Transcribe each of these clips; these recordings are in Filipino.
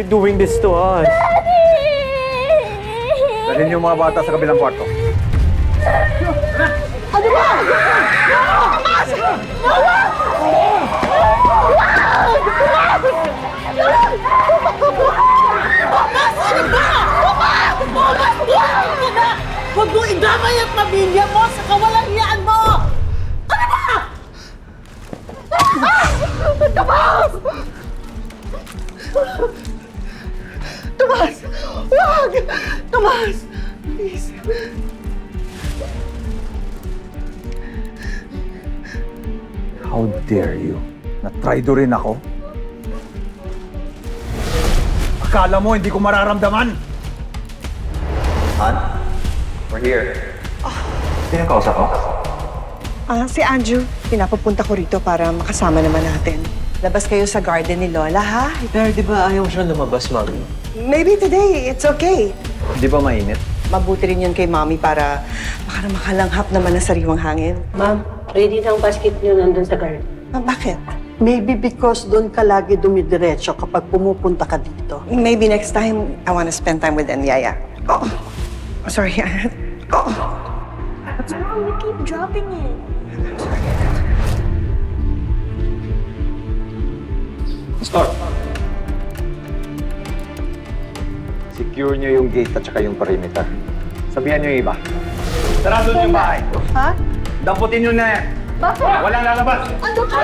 doing this to us? Dalhin yung mga bata sa kabilang kwarto. Ano ba? Tomas! Tomas! Tomas! Ano ba? Tomas! Tomas! Huwag mo idamay ang pamilya mo sa kawalang-hiyaan mo! Ano ba? Tomas! Tomas! Huwag! Tomas! Please. How dare you? Na-traitor rin ako? Akala mo hindi ko mararamdaman? Han, we're here. Sino kausap mo? Si Andrew, pinapapunta ko rito para makasama naman natin. Labas kayo sa garden ni Lola, ha? Pero di ba ayaw siyang lumabas, Mami? Maybe today, it's okay. Di ba mainit? Mabuti rin yun kay Mommy para makalanghap naman ng sariwang hangin. Ma'am, ready na ang basket niyo nandun sa garden. Bakit? Maybe because doon ka lagi dumidiretso kapag pumupunta ka dito. Maybe next time, I want to spend time with Yaya. Oh, sorry. Oh. What's wrong? You keep dropping it. Start. Secure nyo yung gate at saka yung perimeter. Sabihan nyo yung iba. Sarado nyo yung bahay. Ha? Damputin nyo na yan. Bakit? Walang lalabas. Ano ka?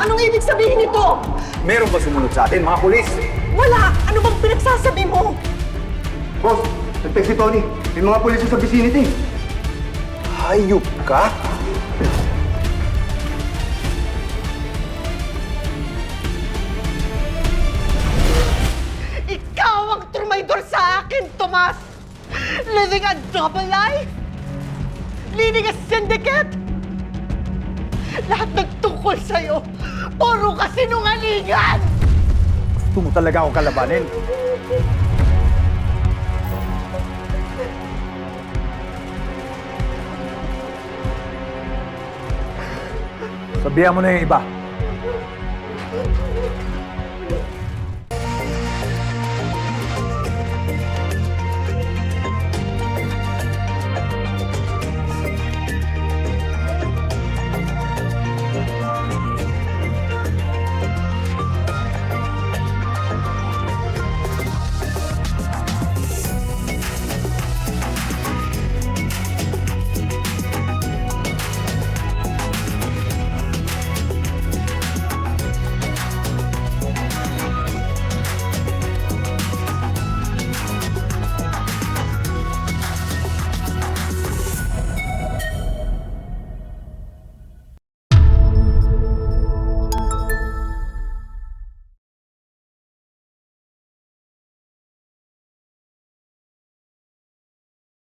Anong ibig sabihin nito? Meron ba sumunod sa atin, mga pulis? Wala! Ano bang pinagsasabi mo? Boss, nag-text si Tony. May mga pulis sa vicinity. Hayop ka? Ikaw ang trumaydor sa akin, Tomas! Living a double life? Leading a syndicate? Lahat nagtungkol sa'yo, puro kasinungalingan! Gusto mo talaga ako kalabanin? Sabihan mo na yung iba.